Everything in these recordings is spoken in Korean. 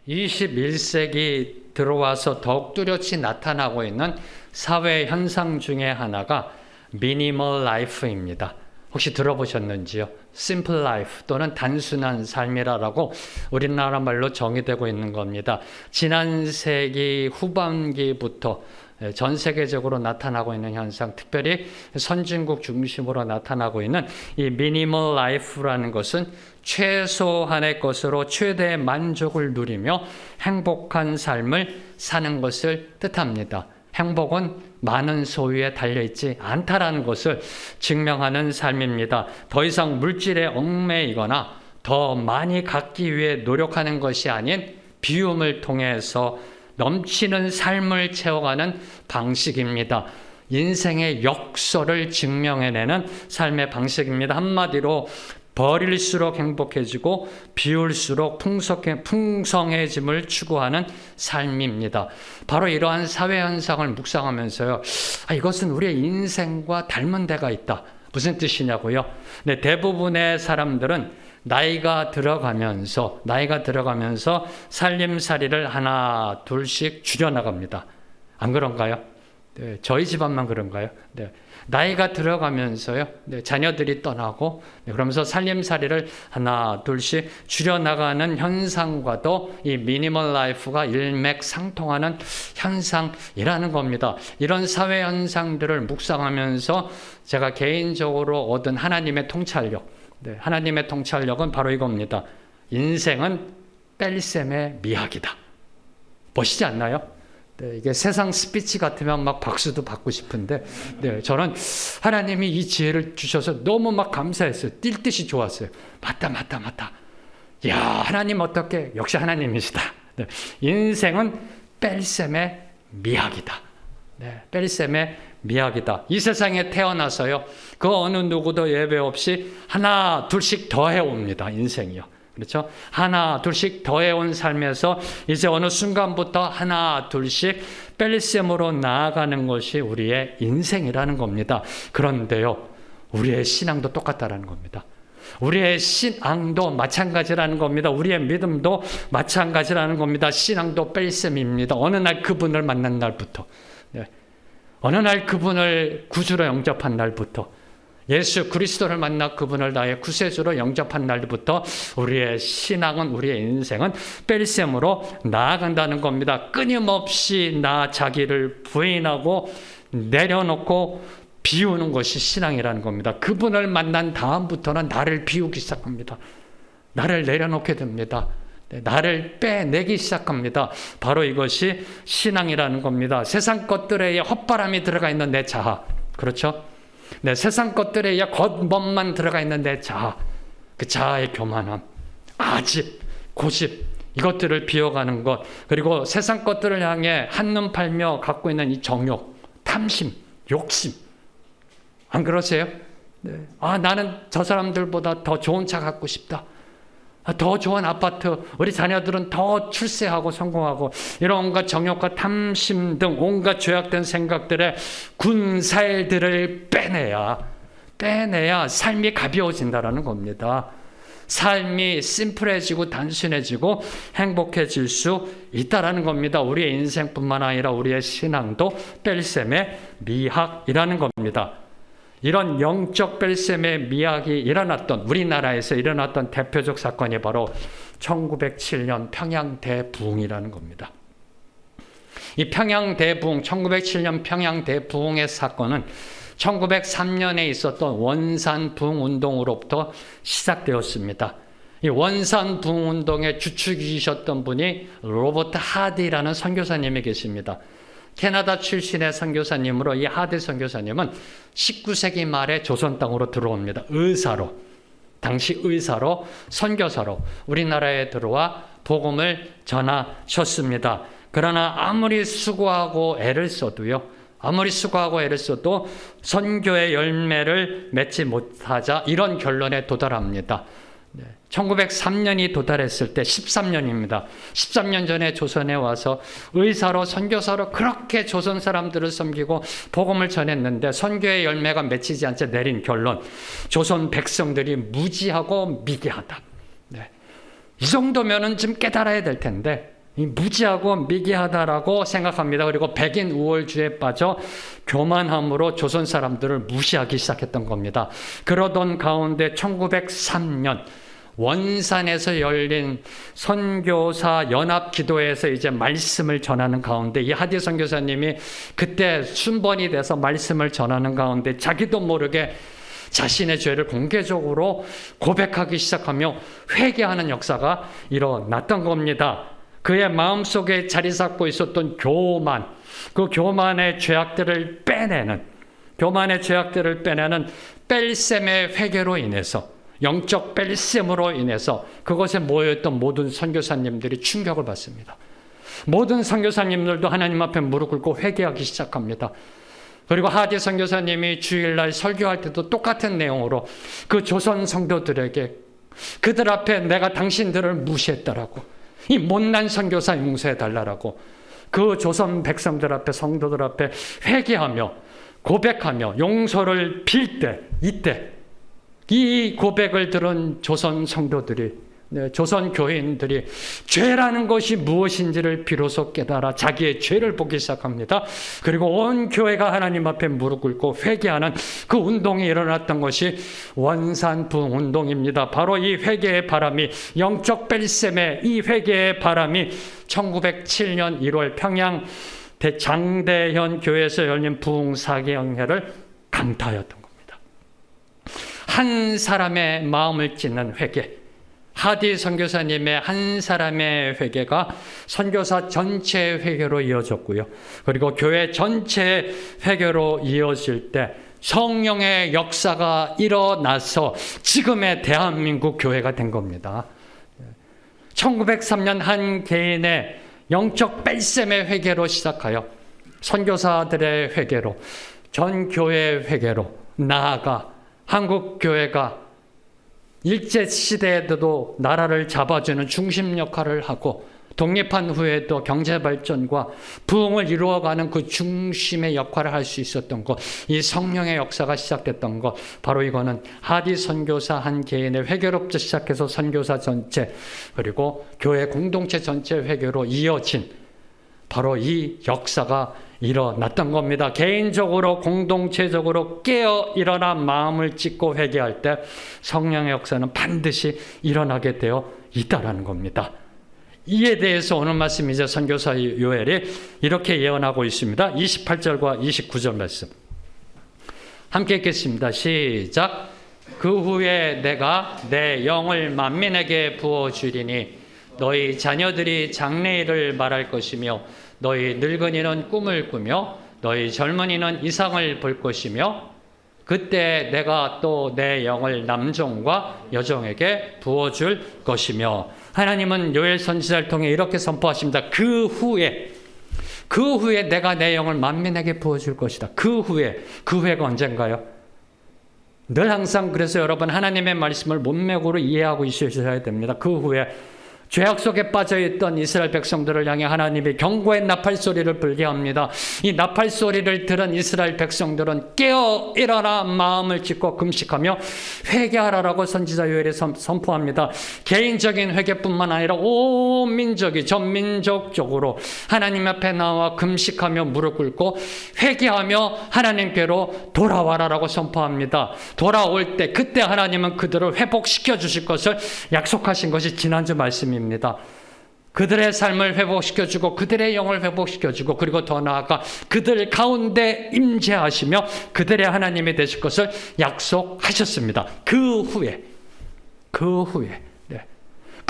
21세기 들어와서 더욱 뚜렷이 나타나고 있는 사회 현상 중에 하나가 미니멀 라이프입니다. 혹시 들어보셨는지요? 심플 라이프 또는 단순한 삶이라고 우리나라 말로 정의되고 있는 겁니다. 지난 세기 후반기부터 전 세계적으로 나타나고 있는 현상, 특별히 선진국 중심으로 나타나고 있는 이 미니멀 라이프라는 것은 최소한의 것으로 최대의 만족을 누리며 행복한 삶을 사는 것을 뜻합니다. 행복은 많은 소유에 달려있지 않다라는 것을 증명하는 삶입니다. 더 이상 물질에 얽매이거나 더 많이 갖기 위해 노력하는 것이 아닌 비움을 통해서 넘치는 삶을 채워가는 방식입니다. 인생의 역설을 증명해내는 삶의 방식입니다. 한마디로 버릴수록 행복해지고 비울수록 풍성해짐을 추구하는 삶입니다. 바로 이러한 사회 현상을 묵상하면서요, 이것은 우리의 인생과 닮은 데가 있다. 무슨 뜻이냐고요? 네, 대부분의 사람들은 나이가 들어가면서 살림살이를 하나 둘씩 줄여나갑니다. 안 그런가요? 네, 저희 집안만 그런가요? 네. 나이가 들어가면서요, 네, 자녀들이 떠나고, 네, 그러면서 살림살이를 하나 둘씩 줄여나가는 현상과도 이 미니멀 라이프가 일맥상통하는 현상이라는 겁니다. 이런 사회 현상들을 묵상하면서 제가 개인적으로 얻은 하나님의 통찰력, 네, 하나님의 통찰력은 바로 이겁니다. 인생은 뺄셈의 미학이다. 멋있지 않나요? 네, 이게 세상 스피치 같으면 막 박수도 받고 싶은데, 네, 저는 하나님이 이 지혜를 주셔서 너무 막 감사했어요. 뛸 듯이 좋았어요. 맞다. 야, 하나님 어떻게, 역시 하나님이시다. 네, 인생은 뺄셈의 미학이다. 네, 뺄셈의 미학이다. 이 세상에 태어나서요, 그 어느 누구도 예외 없이 하나 둘씩 더해옵니다. 인생이요. 그렇죠? 하나 둘씩 더해온 삶에서 이제 어느 순간부터 하나 둘씩 뺄셈으로 나아가는 것이 우리의 인생이라는 겁니다. 그런데요, 우리의 신앙도 똑같다라는 겁니다. 우리의 신앙도 마찬가지라는 겁니다. 우리의 믿음도 마찬가지라는 겁니다. 신앙도 뺄셈입니다. 어느 날 그분을 만난 날부터, 네, 어느 날 그분을 구주로 영접한 날부터, 예수 그리스도를 만나 그분을 나의 구세주로 영접한 날부터 우리의 신앙은, 우리의 인생은 뺄셈으로 나아간다는 겁니다. 끊임없이 나 자기를 부인하고 내려놓고 비우는 것이 신앙이라는 겁니다. 그분을 만난 다음부터는 나를 비우기 시작합니다. 나를 내려놓게 됩니다. 나를 빼내기 시작합니다. 바로 이것이 신앙이라는 겁니다. 세상 것들에 헛바람이 들어가 있는 내 자아, 그렇죠? 네, 세상 것들에 의해 겉멋만 들어가 있는 내 자아, 그 자아의 교만함, 아집, 고집, 이것들을 비워가는 것, 그리고 세상 것들을 향해 한눈 팔며 갖고 있는 이 정욕, 탐심, 욕심, 안 그러세요? 네. 나는 저 사람들보다 더 좋은 차 갖고 싶다. 더 좋은 아파트, 우리 자녀들은 더 출세하고 성공하고, 이런 온갖 정욕과 탐심 등 온갖 죄악된 생각들의 군살들을 빼내야 삶이 가벼워진다는 겁니다. 삶이 심플해지고 단순해지고 행복해질 수 있다는 겁니다. 우리의 인생뿐만 아니라 우리의 신앙도 뺄셈의 미학이라는 겁니다. 이런 영적 뺄셈의 미학이 일어났던, 우리나라에서 일어났던 대표적 사건이 바로 1907년 평양대부흥이라는 겁니다. 이 평양대부흥, 1907년 평양대부흥의 사건은 1903년에 있었던 원산부흥운동으로부터 시작되었습니다. 이 원산부흥운동의 주축이셨던 분이 로버트 하디라는 선교사님이 계십니다. 캐나다 출신의 선교사님으로, 이 하디 선교사님은 19세기 말에 조선 땅으로 들어옵니다. 당시 의사로, 선교사로 우리나라에 들어와 복음을 전하셨습니다. 그러나 아무리 수고하고 애를 써도 선교의 열매를 맺지 못하자 이런 결론에 도달합니다. 1903년이 도달했을 때 13년입니다. 13년 전에 조선에 와서 의사로, 선교사로 그렇게 조선 사람들을 섬기고 복음을 전했는데 선교의 열매가 맺히지 않자 내린 결론, 조선 백성들이 무지하고 미개하다. 네. 이 정도면은 좀 깨달아야 될 텐데 무지하고 미개하다라고 생각합니다. 그리고 백인 우월주의에 빠져 교만함으로 조선 사람들을 무시하기 시작했던 겁니다. 그러던 가운데 1903년 원산에서 열린 선교사 연합기도회에서 이제 말씀을 전하는 가운데 이 하디 선교사님이 그때 순번이 돼서 말씀을 전하는 가운데 자기도 모르게 자신의 죄를 공개적으로 고백하기 시작하며 회개하는 역사가 일어났던 겁니다. 그의 마음속에 자리 잡고 있었던 교만, 그 교만의 죄악들을 빼내는 뺄셈의 회개로 인해서, 영적 뺄셈으로 인해서 그것에 모여있던 모든 선교사님들이 충격을 받습니다. 모든 선교사님들도 하나님 앞에 무릎 꿇고 회개하기 시작합니다. 그리고 하디 선교사님이 주일날 설교할 때도 똑같은 내용으로 그 조선 성도들에게 그들 앞에 내가 당신들을 무시했다라고, 이 못난 선교사 용서해달라고 그 조선 백성들 앞에, 성도들 앞에 회개하며 고백하며 용서를 빌 때, 이때 이 고백을 들은 조선 성도들이, 조선 교인들이 죄라는 것이 무엇인지를 비로소 깨달아 자기의 죄를 보기 시작합니다. 그리고 온 교회가 하나님 앞에 무릎 꿇고 회개하는 그 운동이 일어났던 것이 원산부흥운동입니다. 바로 이 회개의 바람이, 영적 뺄셈의 이 회개의 바람이 1907년 1월 평양 장대현 교회에서 열린 부흥사경회를 강타하였던 겁니다. 한 사람의 마음을 찢는 회개, 하디 선교사님의 한 사람의 회개가 선교사 전체의 회개로 이어졌고요. 그리고 교회 전체의 회개로 이어질 때 성령의 역사가 일어나서 지금의 대한민국 교회가 된 겁니다. 1903년 한 개인의 영적 뺄셈의 회개로 시작하여 선교사들의 회개로, 전 교회의 회개로 나아가 한국 교회가 일제시대에도 나라를 잡아주는 중심 역할을 하고 독립한 후에도 경제발전과 부흥을 이루어가는 그 중심의 역할을 할 수 있었던 것, 이 성령의 역사가 시작됐던 것, 바로 이거는 하디 선교사 한 개인의 회개로부터 시작해서 선교사 전체, 그리고 교회 공동체 전체 회개로 이어진 바로 이 역사가 일어났던 겁니다. 개인적으로 공동체적으로 깨어 일어나 마음을 찢고 회개할 때 성령의 역사는 반드시 일어나게 되어 있다라는 겁니다. 이에 대해서 오늘 말씀 이제 선교사 요엘이 이렇게 예언하고 있습니다. 28절과 29절 말씀 함께 읽겠습니다. 시작. 그 후에 내가 내 영을 만민에게 부어주리니 너희 자녀들이 장래일을 말할 것이며 너희 늙은이는 꿈을 꾸며 너희 젊은이는 이상을 볼 것이며 그때 내가 또 내 영을 남종과 여종에게 부어줄 것이며, 하나님은 요엘 선지자를 통해 이렇게 선포하십니다. 그 후에 내가 내 영을 만민에게 부어줄 것이다. 그 후에가 언젠가요? 늘 항상 그래서 여러분 하나님의 말씀을 문맥으로 이해하고 있으셔야 됩니다. 그 후에 죄악 속에 빠져있던 이스라엘 백성들을 향해 하나님이 경고의 나팔소리를 불게 합니다. 이 나팔소리를 들은 이스라엘 백성들은 깨어 일어나 마음을 찢고 금식하며 회개하라라고 선지자 요엘이 선포합니다. 개인적인 회개뿐만 아니라 온 민족이 전민족적으로 하나님 앞에 나와 금식하며 무릎 꿇고 회개하며 하나님께로 돌아와라라고 선포합니다. 돌아올 때 그때 하나님은 그들을 회복시켜 주실 것을 약속하신 것이 지난주 말씀입니다. 그들의 삶을 회복시켜주고 그들의 영을 회복시켜주고 그리고 더 나아가 그들 가운데 임재하시며 그들의 하나님이 되실 것을 약속하셨습니다. 그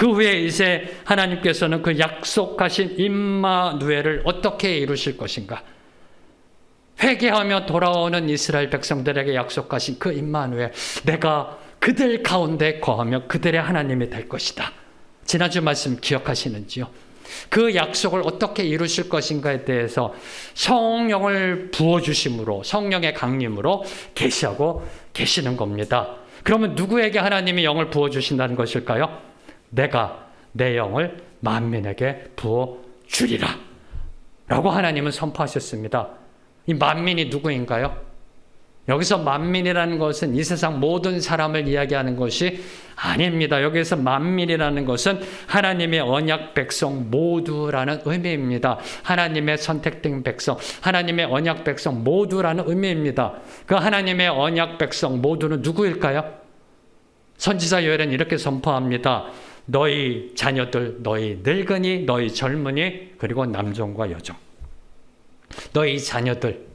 후에 이제 하나님께서는 그 약속하신 임마누엘을 어떻게 이루실 것인가? 회개하며 돌아오는 이스라엘 백성들에게 약속하신 그 임마누엘, 내가 그들 가운데 거하며 그들의 하나님이 될 것이다. 지난주 말씀 기억하시는지요? 그 약속을 어떻게 이루실 것인가에 대해서 성령을 부어주심으로, 성령의 강림으로 계시하고 계시는 겁니다. 그러면 누구에게 하나님이 영을 부어주신다는 것일까요? 내가 내 영을 만민에게 부어주리라 라고 하나님은 선포하셨습니다. 이 만민이 누구인가요? 여기서 만민이라는 것은 이 세상 모든 사람을 이야기하는 것이 아닙니다. 여기서 만민이라는 것은 하나님의 언약 백성 모두라는 의미입니다. 하나님의 선택된 백성, 하나님의 언약 백성 모두라는 의미입니다. 그 하나님의 언약 백성 모두는 누구일까요? 선지자 요엘은 이렇게 선포합니다. 너희 자녀들, 너희 늙은이, 너희 젊은이, 그리고 남종과 여종. 너희 자녀들,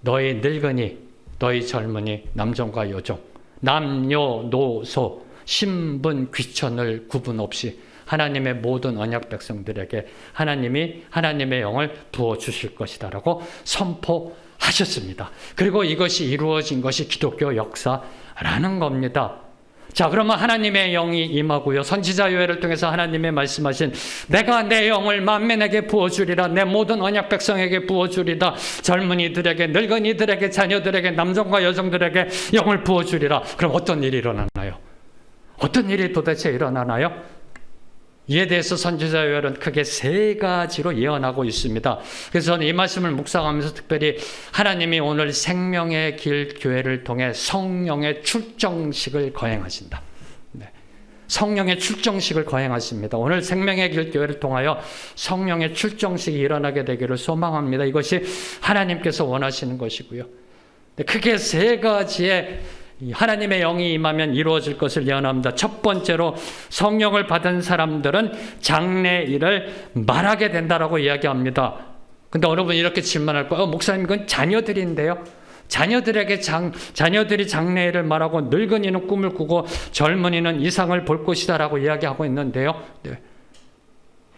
너희 늙은이, 너희 젊은이, 남종과 여종, 남녀노소, 신분, 귀천을 구분 없이 하나님의 모든 언약 백성들에게 하나님이 하나님의 영을 부어주실 것이다라고 선포하셨습니다. 그리고 이것이 이루어진 것이 기독교 역사라는 겁니다. 자, 그러면 하나님의 영이 임하고요. 선지자 요엘을 통해서 하나님의 말씀하신 내가 내 영을 만민에게 부어주리라. 내 모든 언약 백성에게 부어주리라. 젊은이들에게, 늙은이들에게, 자녀들에게, 남성과 여성들에게 영을 부어주리라. 그럼 어떤 일이 일어나나요? 어떤 일이 도대체 일어나나요? 이에 대해서 선지자 요엘은 크게 세 가지로 예언하고 있습니다. 그래서 저는 이 말씀을 묵상하면서 특별히 하나님이 오늘 생명의 길 교회를 통해 성령의 출정식을 거행하신다. 네. 성령의 출정식을 거행하십니다. 오늘 생명의 길 교회를 통하여 성령의 출정식이 일어나게 되기를 소망합니다. 이것이 하나님께서 원하시는 것이고요. 크게 세 가지의 하나님의 영이 임하면 이루어질 것을 예언합니다. 첫 번째로 성령을 받은 사람들은 장래일을 말하게 된다라고 이야기합니다. 근데 여러분 이렇게 질문할 거예요. 목사님 그건 자녀들인데요. 자녀들이 장래일을 말하고 늙은이는 꿈을 꾸고 젊은이는 이상을 볼 것이다라고 이야기하고 있는데요. 네.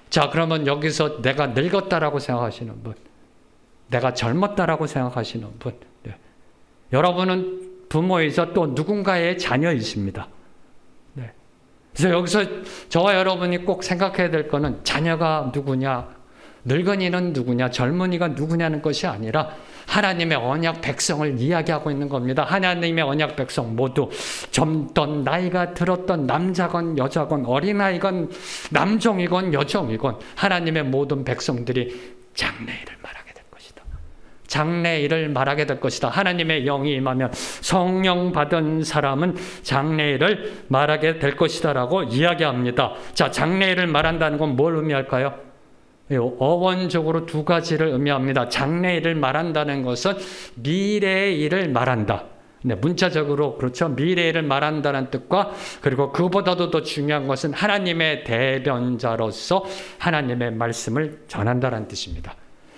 자, 그러면 여기서 내가 늙었다라고 생각하시는 분, 내가 젊었다라고 생각하시는 분, 네. 여러분은 부모이자 또 누군가의 자녀이십니다. 네. 그래서 여기서 저와 여러분이 꼭 생각해야 될 거는 자녀가 누구냐, 늙은이는 누구냐, 젊은이가 누구냐는 것이 아니라 하나님의 언약 백성을 이야기하고 있는 겁니다. 하나님의 언약 백성 모두 젊던 나이가 들었던 남자건 여자건 어린아이건 남종이건 여종이건 하나님의 모든 백성들이 장래일을 말하게 될 것이다. 장래일을 말하게 될 것이다. 하나님의 영이 임하면 성령 받은 사람은 장래일을 말하게 될 것이다 라고 이야기합니다. 자, 장래일을 말한다는 건 뭘 의미할까요? 어원적으로 두 가지를 의미합니다. 장래일을 말한다는 것은 미래의 일을 말한다. 네, 문자적으로 그렇죠. 미래의 일을 말한다는 뜻과 그리고 그보다도 더 중요한 것은 하나님의 대변자로서 하나님의 말씀을 전한다는 뜻입니다.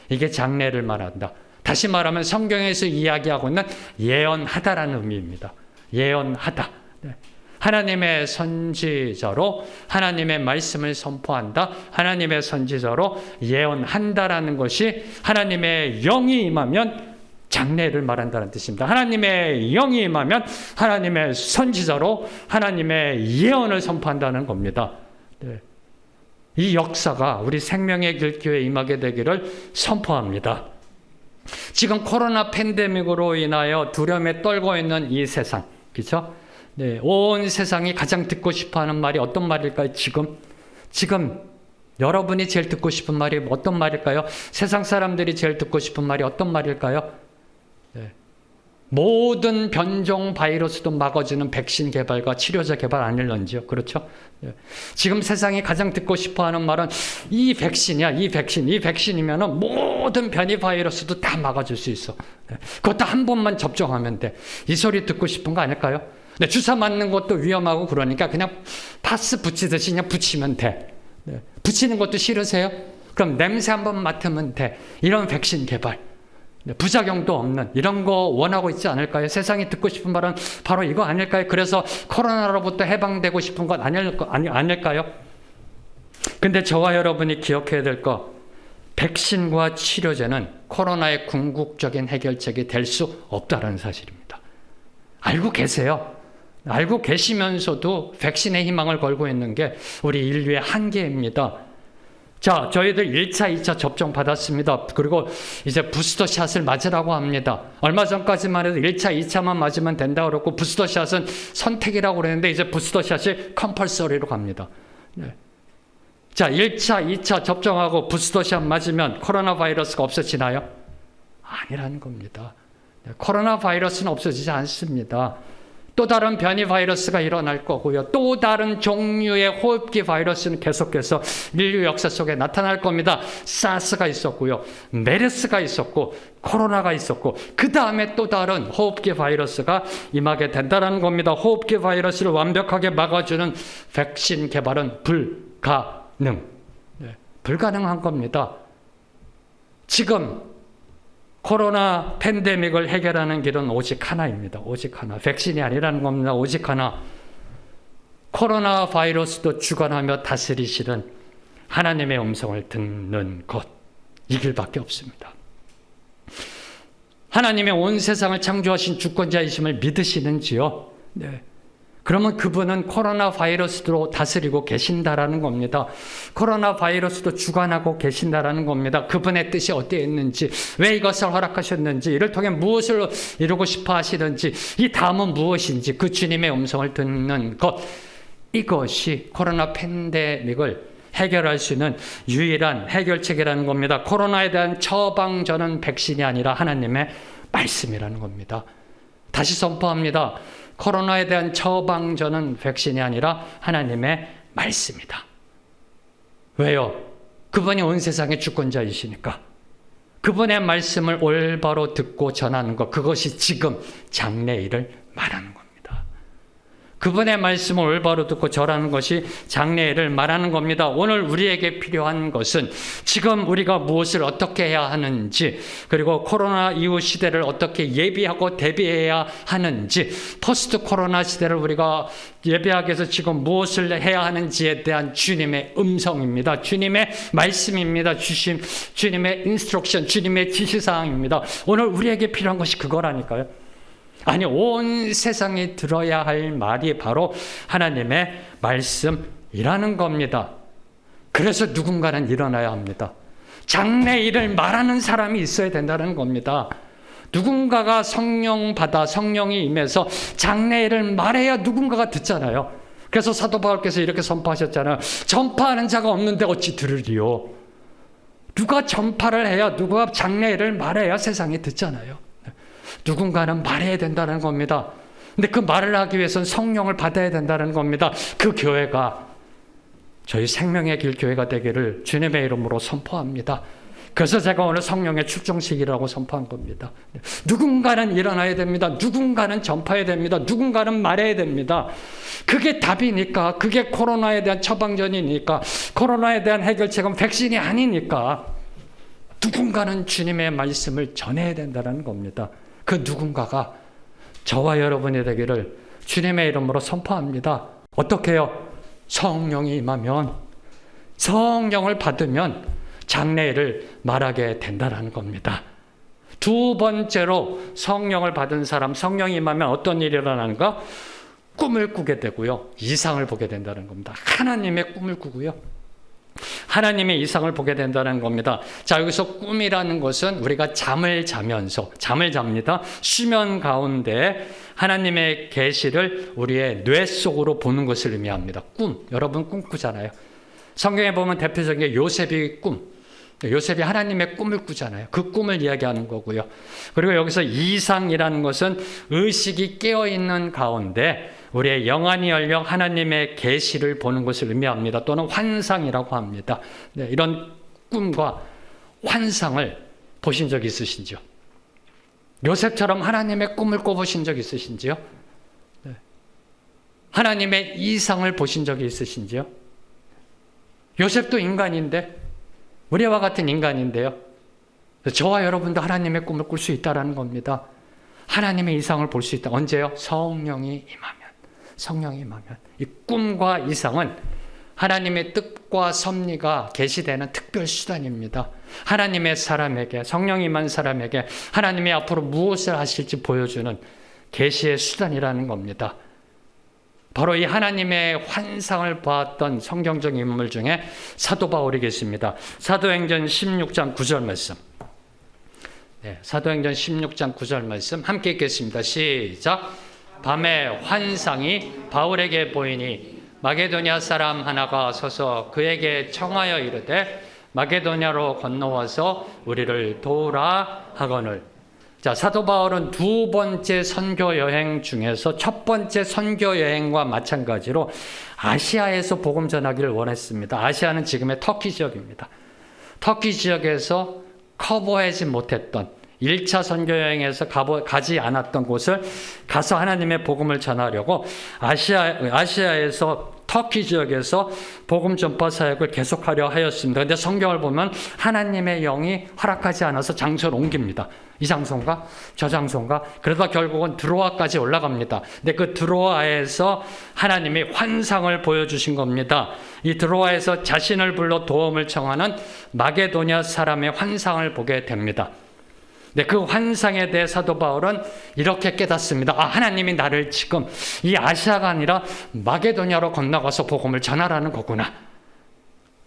이게 장래를 말한다. 다시 말하면 성경에서 이야기하고 있는 예언하다라는 의미입니다. 예언하다. 네. 하나님의 선지자로 하나님의 말씀을 선포한다. 하나님의 선지자로 예언한다라는 것이 하나님의 영이 임하면 장래를 말한다는 뜻입니다. 하나님의 영이 임하면 하나님의 선지자로 하나님의 예언을 선포한다는 겁니다. 네. 이 역사가 우리 생명의 길 교회에 임하게 되기를 선포합니다. 지금 코로나 팬데믹으로 인하여 두려움에 떨고 있는 이 세상, 그렇죠? 네, 온 세상이 가장 듣고 싶어하는 말이 어떤 말일까요? 지금 여러분이 제일 듣고 싶은 말이 어떤 말일까요? 세상 사람들이 제일 듣고 싶은 말이 어떤 말일까요? 네. 모든 변종 바이러스도 막아주는 백신 개발과 치료제 개발 아닐런지요? 그렇죠? 네. 지금 세상이 가장 듣고 싶어하는 말은 이 백신이야, 이 백신이면은 모든 변이 바이러스도 다 막아줄 수 있어. 네. 그것도 한 번만 접종하면 돼. 이 소리 듣고 싶은 거 아닐까요? 네, 주사 맞는 것도 위험하고 그러니까 그냥 파스 붙이듯이 그냥 붙이면 돼. 네. 붙이는 것도 싫으세요? 그럼 냄새 한번 맡으면 돼. 이런 백신 개발. 네, 부작용도 없는 이런 거 원하고 있지 않을까요? 세상이 듣고 싶은 말은 바로 이거 아닐까요? 그래서 코로나로부터 해방되고 싶은 건 아닐까요? 근데 저와 여러분이 기억해야 될 거, 백신과 치료제는 코로나의 궁극적인 해결책이 될 수 없다는 사실입니다. 알고 계세요? 알고 계시면서도 백신의 희망을 걸고 있는 게 우리 인류의 한계입니다. 자, 저희들 1차, 2차 접종 받았습니다. 그리고 이제 부스터샷을 맞으라고 합니다. 얼마 전까지만 해도 1차, 2차만 맞으면 된다고 그러고 부스터샷은 선택이라고 그랬는데 이제 부스터샷이 컴펄서리로 갑니다. 네. 자, 1차, 2차 접종하고 부스터샷 맞으면 코로나 바이러스가 없어지나요? 아니라는 겁니다. 코로나 바이러스는 없어지지 않습니다. 또 다른 변이 바이러스가 일어날 거고요. 또 다른 종류의 호흡기 바이러스는 계속해서 인류 역사 속에 나타날 겁니다. 사스가 있었고요. 메르스가 있었고 코로나가 있었고 그 다음에 또 다른 호흡기 바이러스가 임하게 된다는 겁니다. 호흡기 바이러스를 완벽하게 막아주는 백신 개발은 불가능. 불가능한 겁니다. 지금 코로나 팬데믹을 해결하는 길은 오직 하나입니다. 오직 하나. 백신이 아니라는 겁니다. 오직 하나. 코로나 바이러스도 주관하며 다스리시는 하나님의 음성을 듣는 것. 이 길밖에 없습니다. 하나님의 온 세상을 창조하신 주권자이심을 믿으시는지요? 네. 그러면 그분은 코로나 바이러스도 다스리고 계신다라는 겁니다. 코로나 바이러스도 주관하고 계신다라는 겁니다. 그분의 뜻이 어디에 왜 이것을 허락하셨는지, 이를 통해 무엇을 이루고 싶어 하시는지, 이 다음은 무엇인지 그 주님의 음성을 듣는 것. 이것이 코로나 팬데믹을 해결할 수 있는 유일한 해결책이라는 겁니다. 코로나에 대한 처방전은 백신이 아니라 하나님의 말씀이라는 겁니다. 다시 선포합니다. 코로나에 대한 처방전은 백신이 아니라 하나님의 말씀이다. 왜요? 그분이 온 세상의 주권자이시니까. 그분의 말씀을 올바로 듣고 전하는 것, 그것이 지금 장래일을 말하는 겁니다. 그분의 말씀을 올바로 듣고 전하는 것이 장래일을 말하는 겁니다. 오늘 우리에게 필요한 것은 지금 우리가 무엇을 어떻게 해야 하는지, 그리고 코로나 이후 시대를 어떻게 예비하고 대비해야 하는지, 포스트 코로나 시대를 우리가 예비하기 위해서 지금 무엇을 해야 하는지에 대한 주님의 음성입니다. 주님의 말씀입니다. 주님의 인스트럭션, 주님의 지시사항입니다. 오늘 우리에게 필요한 것이 그거라니까요. 아니, 온 세상이 들어야 할 말이 바로 하나님의 말씀이라는 겁니다. 그래서 누군가는 일어나야 합니다. 장래일을 말하는 사람이 있어야 된다는 겁니다. 누군가가 성령 받아 성령이 임해서 장래일을 말해야 누군가가 듣잖아요. 그래서 사도 바울께서 이렇게 선포하셨잖아요. 전파하는 자가 없는데 어찌 들으리요. 누가 전파를 해야, 누가 장래일을 말해야 세상이 듣잖아요. 누군가는 말해야 된다는 겁니다. 근데 그 말을 하기 위해서는 성령을 받아야 된다는 겁니다. 그 교회가 저희 생명의 길 교회가 되기를 주님의 이름으로 선포합니다. 그래서 제가 오늘 성령의 출정식이라고 선포한 겁니다. 누군가는 일어나야 됩니다. 누군가는 전파해야 됩니다. 누군가는 말해야 됩니다. 그게 답이니까, 그게 코로나에 대한 처방전이니까, 코로나에 대한 해결책은 백신이 아니니까 누군가는 주님의 말씀을 전해야 된다는 겁니다. 그 누군가가 저와 여러분이 되기를 주님의 이름으로 선포합니다. 어떻게 해요? 성령이 임하면, 성령을 받으면 장래일을 말하게 된다는 겁니다. 두 번째로 성령을 받은 사람, 성령이 임하면 어떤 일이 일어나는가? 꿈을 꾸게 되고요. 이상을 보게 된다는 겁니다. 하나님의 꿈을 꾸고요. 하나님의 이상을 보게 된다는 겁니다. 자, 여기서 꿈이라는 것은 우리가 잠을 자면서, 잠을 잡니다. 수면 가운데 하나님의 계시를 우리의 뇌 속으로 보는 것을 의미합니다. 꿈, 여러분 꿈 꾸잖아요. 성경에 보면 대표적인 게 요셉의 꿈. 요셉이 하나님의 꿈을 꾸잖아요. 그 꿈을 이야기하는 거고요. 그리고 여기서 이상이라는 것은 의식이 깨어있는 가운데 우리의 영안이 열려 하나님의 계시를 보는 것을 의미합니다. 또는 환상이라고 합니다. 네, 이런 꿈과 환상을 보신 적 있으신지요? 요셉처럼 하나님의 꿈을 꿔보신 적 있으신지요? 네. 하나님의 이상을 보신 적이 있으신지요? 요셉도 인간인데, 우리와 같은 인간인데요. 저와 여러분도 하나님의 꿈을 꿀 수 있다는 겁니다. 하나님의 이상을 볼 수 있다. 언제요? 성령이 임하면. 성령이 임하면. 이 꿈과 이상은 하나님의 뜻과 섭리가 계시되는 특별 수단입니다. 하나님의 사람에게, 성령이 임한 사람에게 하나님이 앞으로 무엇을 하실지 보여주는 계시의 수단이라는 겁니다. 바로 이 하나님의 환상을 보았던 성경적 인물 중에 사도 바울이 계십니다. 사도행전 16장 9절 말씀. 네, 사도행전 16장 9절 말씀 함께 읽겠습니다. 시작. 밤에 환상이 바울에게 보이니 마게도냐 사람 하나가 서서 그에게 청하여 이르되 마게도냐로 건너와서 우리를 도우라 하거늘. 자, 사도 바울은 두 번째 선교 여행 중에서 첫 번째 선교 여행과 마찬가지로 아시아에서 복음 전하기를 원했습니다. 아시아는 지금의 터키 지역입니다. 터키 지역에서 커버하지 못했던 1차 선교 여행에서 가지 않았던 곳을 가서 하나님의 복음을 전하려고 아시아에서 터키 지역에서 복음 전파 사역을 계속하려 하였습니다. 그런데 성경을 보면 하나님의 영이 허락하지 않아서 장소를 옮깁니다. 이 장소인가? 저 장소인가? 그러다 결국은 드로아까지 올라갑니다. 근데 그 드로아에서 하나님이 환상을 보여주신 겁니다. 이 드로아에서 자신을 불러 도움을 청하는 마게도냐 사람의 환상을 보게 됩니다. 네, 그 환상에 대해 사도 바울은 이렇게 깨닫습니다. 아, 하나님이 나를 지금 이 아시아가 아니라 마게도냐로 건너가서 복음을 전하라는 거구나.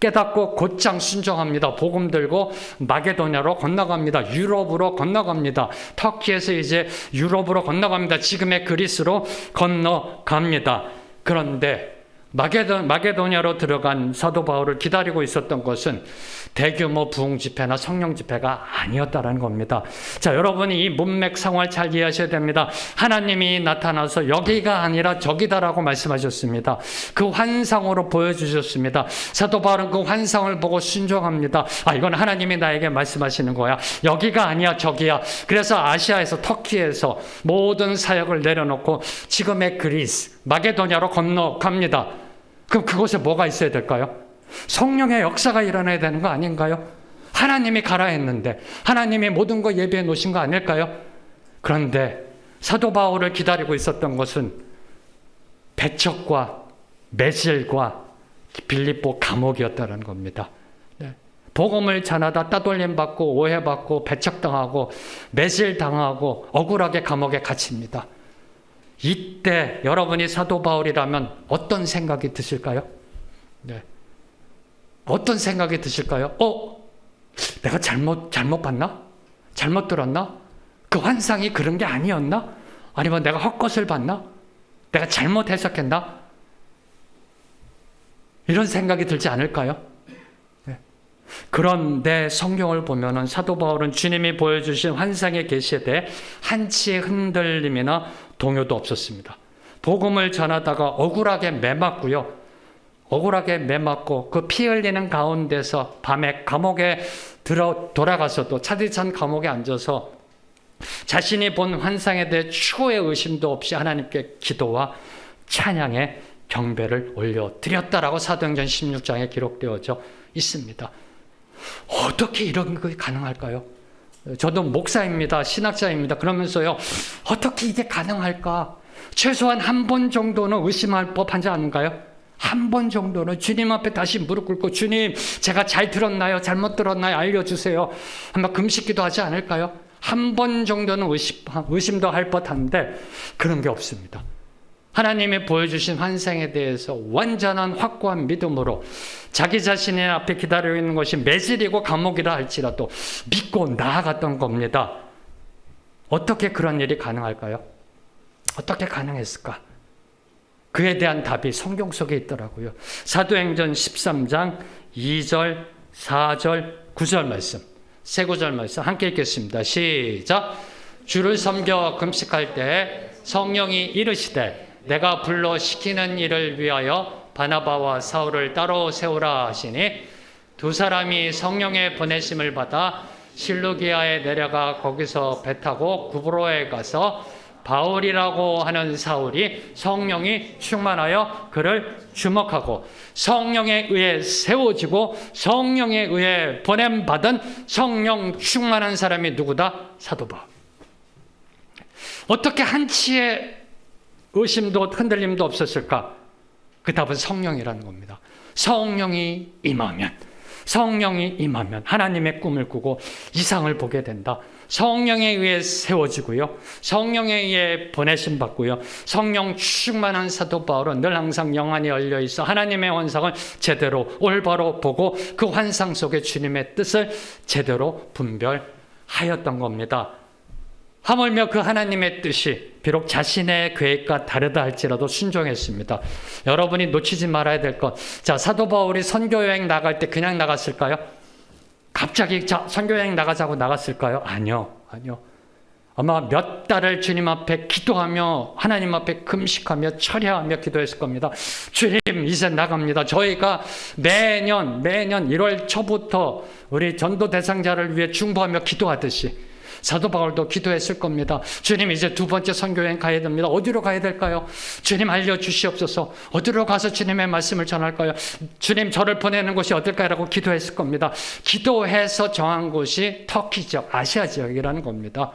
깨닫고 곧장 순종합니다. 복음 들고 마게도냐로 건너갑니다. 유럽으로 건너갑니다. 터키에서 이제 유럽으로 건너갑니다. 지금의 그리스로 건너갑니다. 그런데 마게도냐로 들어간 사도 바울을 기다리고 있었던 것은 대규모 부흥 집회나 성령 집회가 아니었다는 겁니다. 자, 여러분이 이 문맥 상황을 잘 이해하셔야 됩니다. 하나님이 나타나서 여기가 아니라 저기다라고 말씀하셨습니다. 그 환상으로 보여주셨습니다. 사도 바울은 그 환상을 보고 순종합니다. 아, 이건 하나님이 나에게 말씀하시는 거야. 여기가 아니야, 저기야. 그래서 아시아에서 터키에서 모든 사역을 내려놓고 지금의 그리스, 마게도냐로 건너갑니다. 그럼 그곳에 뭐가 있어야 될까요? 성령의 역사가 일어나야 되는 거 아닌가요? 하나님이 가라 했는데 하나님이 모든 거 예비해 놓으신 거 아닐까요? 그런데 사도 바울을 기다리고 있었던 것은 배척과 매질과 빌립보 감옥이었다는 겁니다. 네. 복음을 전하다 따돌림 받고 오해받고 배척당하고 매질당하고 억울하게 감옥에 갇힙니다. 이때 여러분이 사도 바울이라면 어떤 생각이 드실까요? 네. 어떤 생각이 드실까요? 내가 잘못 봤나? 잘못 들었나? 그 환상이 그런 게 아니었나? 아니면 내가 헛것을 봤나? 내가 잘못 해석했나? 이런 생각이 들지 않을까요? 네. 그런데 성경을 보면은 사도 바울은 주님이 보여주신 환상의 계시에 대해 한치의 흔들림이나 동요도 없었습니다. 복음을 전하다가 억울하게 매맞고요. 억울하게 매맞고 그 피 흘리는 가운데서 밤에 감옥에 돌아가서도 차디찬 감옥에 앉아서 자신이 본 환상에 대해 추후의 의심도 없이 하나님께 기도와 찬양의 경배를 올려드렸다라고 사도행전 16장에 기록되어져 있습니다. 어떻게 이런 것이 가능할까요? 저도 목사입니다. 신학자입니다. 그러면서요, 어떻게 이게 가능할까? 최소한 한 번 정도는 의심할 법하지 않은가요? 한 번 정도는 주님 앞에 다시 무릎 꿇고 주님, 제가 잘 들었나요? 잘못 들었나요? 알려주세요. 아마 금식기도 하지 않을까요? 한 번 정도는 의심도 할 법한데 그런 게 없습니다. 하나님이 보여주신 환상에 대해서 완전한 확고한 믿음으로 자기 자신의 앞에 기다리고 있는 것이 매질이고 감옥이라 할지라도 믿고 나아갔던 겁니다. 어떻게 그런 일이 가능할까요? 어떻게 가능했을까? 그에 대한 답이 성경 속에 있더라고요. 사도행전 13장 2절, 4절, 9절 말씀, 세 구절 말씀 함께 읽겠습니다. 시작. 주를 섬겨 금식할 때 성령이 이르시되 내가 불러 시키는 일을 위하여 바나바와 사울을 따로 세우라 하시니 두 사람이 성령의 보내심을 받아 실루기아에 내려가 거기서 배 타고 구브로에 가서 바울이라고 하는 사울이 성령이 충만하여 그를 주목하고 성령에 의해 세워지고 성령에 의해 보냄받은 성령 충만한 사람이 누구다? 사도 바울. 어떻게 한치의 의심도 흔들림도 없었을까? 그 답은 성령이라는 겁니다. 성령이 임하면 하나님의 꿈을 꾸고 이상을 보게 된다. 성령에 의해 세워지고요. 성령에 의해 보내심 받고요. 성령 충만한 사도 바울은 늘 항상 영안이 열려 있어 하나님의 환상을 제대로 올바로 보고 그 환상 속에 주님의 뜻을 제대로 분별하였던 겁니다. 하물며 그 하나님의 뜻이 비록 자신의 계획과 다르다 할지라도 순종했습니다. 여러분이 놓치지 말아야 될 것. 자, 사도 바울이 선교여행 나갈 때 그냥 나갔을까요? 갑자기 선교여행 나가자고 나갔을까요? 아니요. 아마 몇 달을 주님 앞에 기도하며 하나님 앞에 금식하며 철야하며 기도했을 겁니다. 주님 이제 나갑니다. 저희가 매년 1월 초부터 우리 전도 대상자를 위해 중보하며 기도하듯이 사도 바울도 기도했을 겁니다. 주님 이제 두 번째 선교여행 가야 됩니다. 어디로 가야 될까요? 주님 알려주시옵소서. 어디로 가서 주님의 말씀을 전할까요? 주님 저를 보내는 곳이 어딜까요? 라고 기도했을 겁니다. 기도해서 정한 곳이 터키 지역, 아시아 지역이라는 겁니다.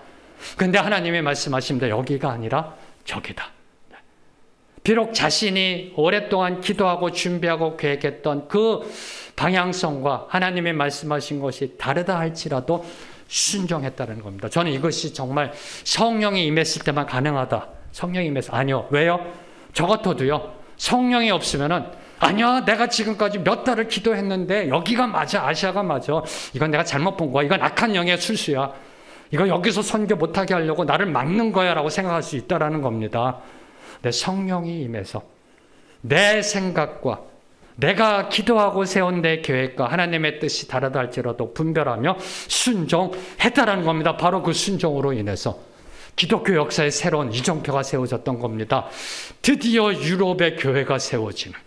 근데 하나님이 말씀하십니다. 여기가 아니라 저기다. 비록 자신이 오랫동안 기도하고 준비하고 계획했던 그 방향성과 하나님이 말씀하신 것이 다르다 할지라도 순종했다는 겁니다. 저는 이것이 정말 성령이 임했을 때만 가능하다. 성령이 임했을 때. 아니요. 왜요? 저 같아도요. 성령이 없으면은 아니야, 내가 지금까지 몇 달을 기도했는데 여기가 맞아, 아시아가 맞아. 이건 내가 잘못 본 거야. 이건 악한 영의 술수야. 이거 여기서 선교 못하게 하려고 나를 막는 거야 라고 생각할 수 있다는 겁니다. 내 성령이 임해서 내 생각과 내가 기도하고 세운 내 계획과 하나님의 뜻이 다르다 할지라도 분별하며 순종했다는 겁니다. 바로 그 순종으로 인해서 기독교 역사의 새로운 이정표가 세워졌던 겁니다. 드디어 유럽의 교회가 세워지는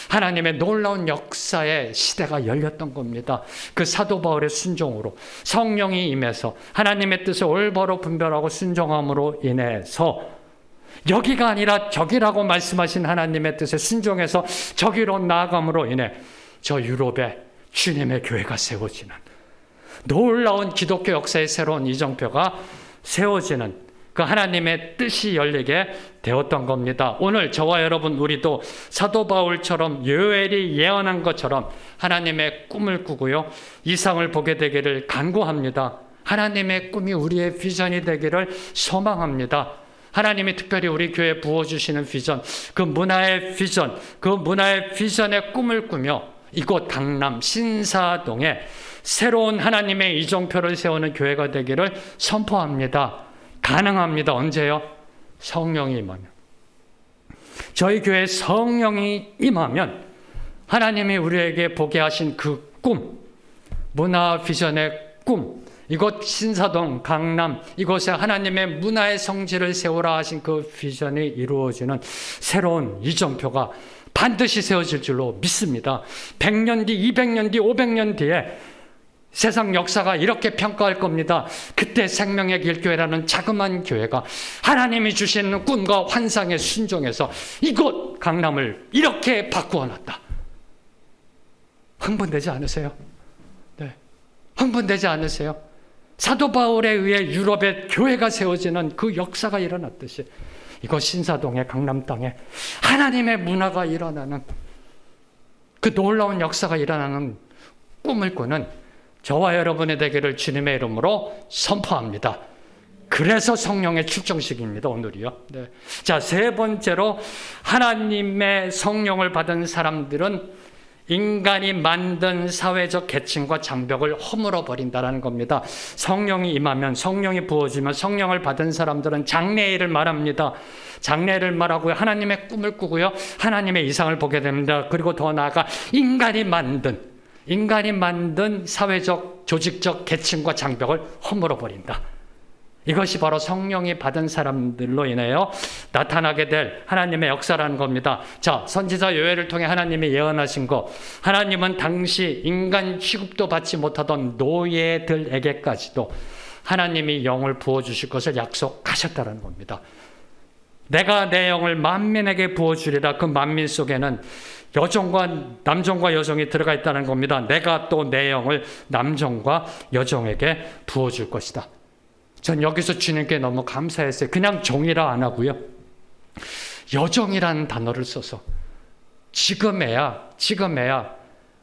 하나님의 놀라운 역사의 시대가 열렸던 겁니다. 그 사도 바울의 순종으로 성령이 임해서 하나님의 뜻을 올바로 분별하고 순종함으로 인해서 여기가 아니라 저기라고 말씀하신 하나님의 뜻에 순종해서 저기로 나아감으로 인해 저 유럽에 주님의 교회가 세워지는 놀라운 기독교 역사의 새로운 이정표가 세워지는 그 하나님의 뜻이 열리게 되었던 겁니다. 오늘 저와 여러분 우리도 사도 바울처럼 요엘이 예언한 것처럼 하나님의 꿈을 꾸고요. 이상을 보게 되기를 간구합니다. 하나님의 꿈이 우리의 비전이 되기를 소망합니다. 하나님이 특별히 우리 교회에 부어주시는 비전, 그 문화의 비전의 꿈을 꾸며 이곳 강남 신사동에 새로운 하나님의 이정표를 세우는 교회가 되기를 선포합니다. 가능합니다. 언제요? 성령이 임하면. 저희 교회에 성령이 임하면 하나님이 우리에게 보게 하신 그 꿈, 문화 비전의 꿈, 이곳 신사동, 강남, 이곳에 하나님의 문화의 성지를 세우라 하신 그 비전이 이루어지는 새로운 이정표가 반드시 세워질 줄로 믿습니다. 100년 뒤, 200년 뒤, 500년 뒤에 세상 역사가 이렇게 평가할 겁니다. 그때 생명의 길교회라는 자그마한 교회가 하나님이 주시는 꿈과 환상에 순종해서 이곳 강남을 이렇게 바꾸어 놨다. 흥분되지 않으세요? 네, 흥분되지 않으세요? 사도 바울에 의해 유럽의 교회가 세워지는 그 역사가 일어났듯이 이곳 신사동의 강남 땅에 하나님의 문화가 일어나는 그 놀라운 역사가 일어나는 꿈을 꾸는 저와 여러분의 되기를 주님의 이름으로 선포합니다. 그래서 성령의 출정식입니다. 오늘이요. 네. 자, 세 번째로 하나님의 성령을 받은 사람들은 인간이 만든 사회적 계층과 장벽을 허물어 버린다는 겁니다. 성령이 임하면, 성령이 부어지면 성령을 받은 사람들은 장래일을 말합니다. 장래를 말하고요. 하나님의 꿈을 꾸고요. 하나님의 이상을 보게 됩니다. 그리고 더 나아가 인간이 만든 사회적, 조직적 계층과 장벽을 허물어 버린다. 이것이 바로 성령이 받은 사람들로 인하여 나타나게 될 하나님의 역사라는 겁니다. 자, 선지자 요엘을 통해 하나님이 예언하신 것, 하나님은 당시 인간 취급도 받지 못하던 노예들에게까지도 하나님이 영을 부어주실 것을 약속하셨다는 겁니다. 내가 내 영을 만민에게 부어주리라. 그 만민 속에는 남종과 여종이 들어가 있다는 겁니다. 내가 또 내 영을 남종과 여종에게 부어줄 것이다. 전 여기서 주님께 너무 감사했어요. 그냥 종이라 안 하고요. 여종이라는 단어를 써서 지금에야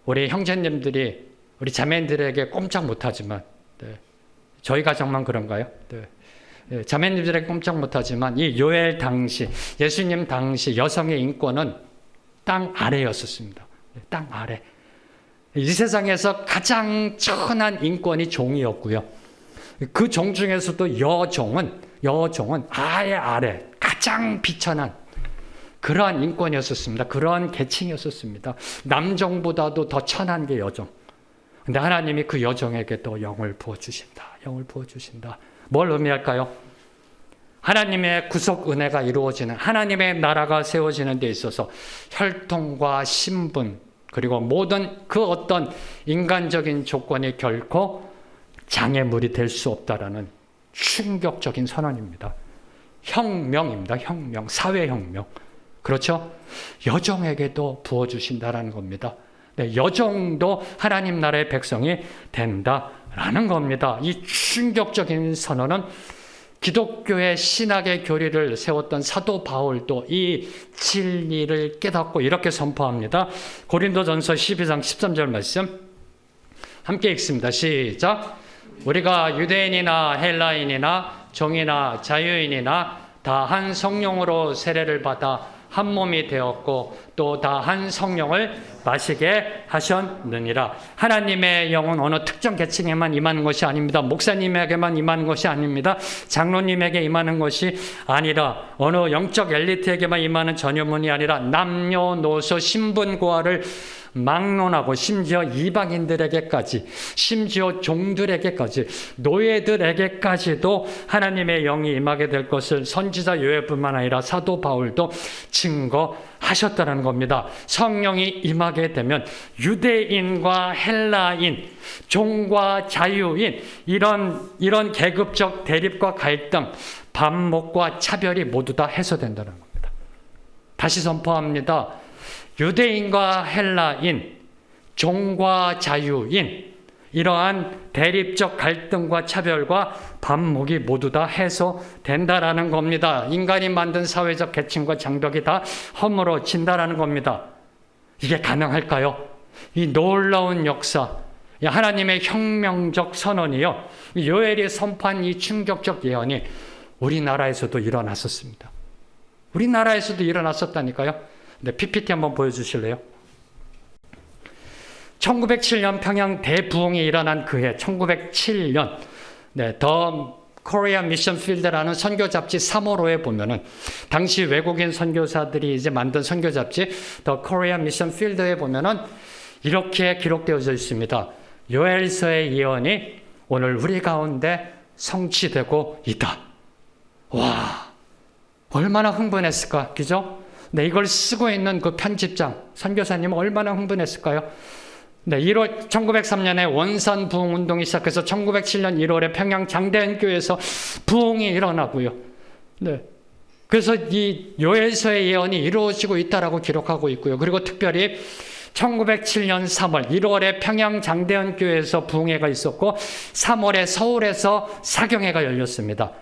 우리 형제님들이 우리 자매님들에게 꼼짝 못하지만, 네, 저희 가정만 그런가요? 네. 자매님들에게 꼼짝 못하지만 이 요엘 당시, 예수님 당시 여성의 인권은 땅 아래였었습니다. 땅 아래. 이 세상에서 가장 천한 인권이 종이었고요. 그 종 중에서도 여종은 아예 아래, 가장 비천한 그러한 인권이었었습니다. 그러한 계층이었었습니다. 남종보다도 더 천한 게 여종. 근데 하나님이 그 여정에게도 영을 부어주신다. 영을 부어주신다. 뭘 의미할까요? 하나님의 구속 은혜가 이루어지는, 하나님의 나라가 세워지는 데 있어서 혈통과 신분, 그리고 모든 그 어떤 인간적인 조건이 결코 장애물이 될 수 없다라는 충격적인 선언입니다. 혁명입니다. 혁명, 사회혁명. 그렇죠? 여정에게도 부어주신다라는 겁니다. 네, 여정도 하나님 나라의 백성이 된다라는 겁니다. 이 충격적인 선언은 기독교의 신학의 교리를 세웠던 사도 바울도 이 진리를 깨닫고 이렇게 선포합니다. 고린도전서 12장 13절 말씀 함께 읽습니다. 시작. 우리가 유대인이나 헬라인이나 종이나 자유인이나 다 한 성령으로 세례를 받아 한 몸이 되었고 또 다 한 성령을 마시게 하셨느니라. 하나님의 영은 어느 특정 계층에만 임하는 것이 아닙니다. 목사님에게만 임하는 것이 아닙니다. 장로님에게 임하는 것이 아니라 어느 영적 엘리트에게만 임하는 전유문이 아니라 남녀노소 신분고하를 막론하고 심지어 이방인들에게까지, 심지어 종들에게까지, 노예들에게까지도 하나님의 영이 임하게 될 것을 선지자 요엘뿐만 아니라 사도 바울도 증거하셨다는 겁니다. 성령이 임하게 되면 유대인과 헬라인, 종과 자유인, 이런 계급적 대립과 갈등, 반목과 차별이 모두 다 해소된다는 겁니다. 다시 선포합니다. 유대인과 헬라인, 종과 자유인, 이러한 대립적 갈등과 차별과 반목이 모두 다 해소된다라는 겁니다. 인간이 만든 사회적 계층과 장벽이 다 허물어진다라는 겁니다. 이게 가능할까요? 이 놀라운 역사, 하나님의 혁명적 선언이요, 요엘이 선포한 이 충격적 예언이 우리나라에서도 일어났었습니다. 우리나라에서도 일어났었다니까요. 네, PPT 한번 보여주실래요? 1907년 평양 대부흥이 일어난 그해 1907년 더 코리아 미션 필드라는 선교 잡지 3호로에 보면은 당시 외국인 선교사들이 이제 만든 선교 잡지 더 코리아 미션 필드에 보면은 이렇게 기록되어져 있습니다. 요엘서의 예언이 오늘 우리 가운데 성취되고 있다. 와, 얼마나 흥분했을까, 그죠? 네, 이걸 쓰고 있는 그 편집장, 선교사님은 얼마나 흥분했을까요? 네, 1903년에 원산 부흥 운동이 시작해서 1907년 1월에 평양 장대현 교회에서 부흥이 일어나고요. 네, 그래서 이 요엘서의 예언이 이루어지고 있다라고 기록하고 있고요. 그리고 특별히 1907년 3월, 1월에 평양 장대현 교회에서 부흥회가 있었고 3월에 서울에서 사경회가 열렸습니다.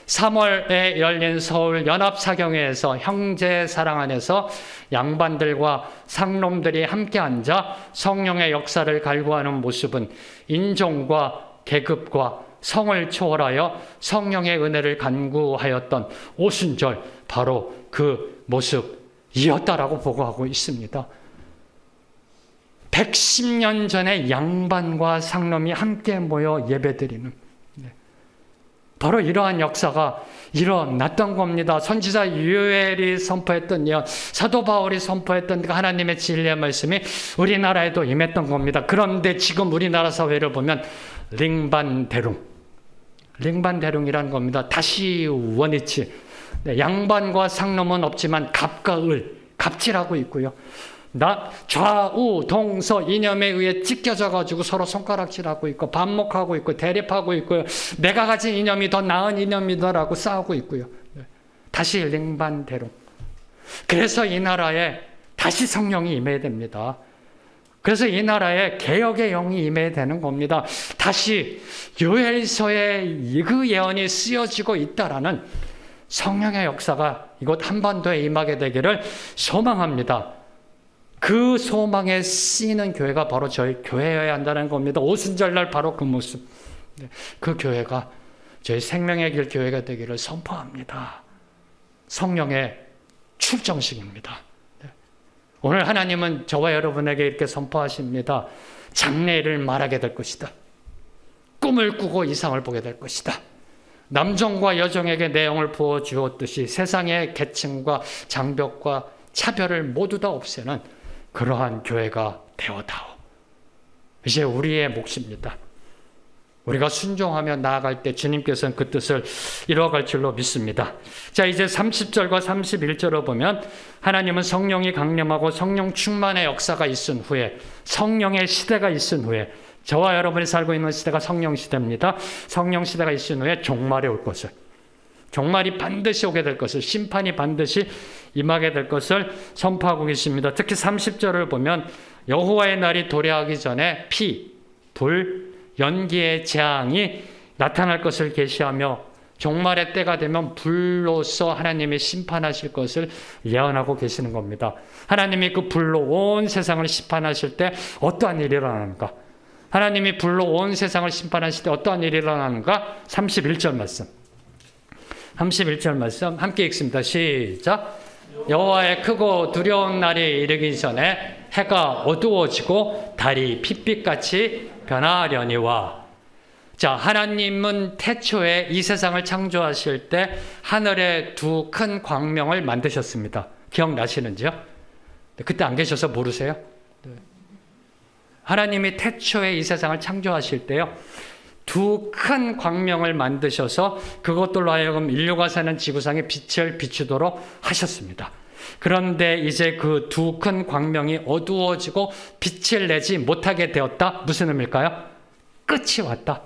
3월에 열린 서울 연합사경회에서 형제 사랑 안에서 양반들과 상놈들이 함께 앉아 성령의 역사를 갈구하는 모습은 인종과 계급과 성을 초월하여 성령의 은혜를 간구하였던 오순절, 바로 그 모습이었다라고 보고하고 있습니다. 110년 전에 양반과 상놈이 함께 모여 예배드리는, 바로 이러한 역사가 일어났던 겁니다. 선지자 요엘이 선포했던 예언, 사도 바울이 선포했던 그 하나님의 진리의 말씀이 우리나라에도 임했던 겁니다. 그런데 지금 우리나라 사회를 보면 링반대룽이라는 겁니다. 다시 원위치. 양반과 상놈은 없지만 갑과 을, 갑질하고 있고요. 좌우 동서 이념에 의해 찢겨져 가지고 서로 손가락질하고 있고 반목하고 있고 대립하고 있고요. 내가 가진 이념이 더 나은 이념이다라고 싸우고 있고요. 다시 링반대룽. 그래서 이 나라에 다시 성령이 임해야 됩니다. 그래서 이 나라에 개혁의 영이 임해야 되는 겁니다. 다시 요엘서의 그 예언이 쓰여지고 있다라는 성령의 역사가 이곳 한반도에 임하게 되기를 소망합니다. 그 소망에 쓰이는 교회가 바로 저희 교회여야 한다는 겁니다. 오순절날 바로 그 모습, 그 교회가 저희 생명의 길 교회가 되기를 선포합니다. 성령의 출정식입니다. 오늘 하나님은 저와 여러분에게 이렇게 선포하십니다. 장래일을 말하게 될 것이다. 꿈을 꾸고 이상을 보게 될 것이다. 남종과 여종에게 내 영을 부어주었듯이 세상의 계층과 장벽과 차별을 모두 다 없애는 그러한 교회가 되어다오. 이제 우리의 몫입니다. 우리가 순종하며 나아갈 때 주님께서는 그 뜻을 이루어갈 줄로 믿습니다. 자, 이제 30절과 31절을 보면 하나님은 성령이 강림하고 성령 충만의 역사가 있은 후에, 성령의 시대가 있은 후에, 저와 여러분이 살고 있는 시대가 성령 시대입니다. 성령 시대가 있은 후에 종말이 올 것을, 종말이 반드시 오게 될 것을, 심판이 반드시 임하게 될 것을 선포하고 계십니다. 특히 30절을 보면 여호와의 날이 도래하기 전에 피, 불, 연기의 재앙이 나타날 것을 계시하며 종말의 때가 되면 불로서 하나님이 심판하실 것을 예언하고 계시는 겁니다. 하나님이 그 불로 온 세상을 심판하실 때 어떠한 일이 일어나는가? 하나님이 불로 온 세상을 심판하실 때 어떠한 일이 일어나는가? 31절 말씀. 31절 말씀 함께 읽습니다. 시작. 여호와의 크고 두려운 날이 이르기 전에 해가 어두워지고 달이 핏빛같이 변하려니와. 자, 하나님은 태초에 이 세상을 창조하실 때 하늘에 두 큰 광명을 만드셨습니다. 기억나시는지요? 그때 안 계셔서 모르세요? 하나님이 태초에 이 세상을 창조하실 때요, 두 큰 광명을 만드셔서 그것들로 하여금 인류가 사는 지구상에 빛을 비추도록 하셨습니다. 그런데 이제 그 두 큰 광명이 어두워지고 빛을 내지 못하게 되었다. 무슨 의미일까요? 끝이 왔다.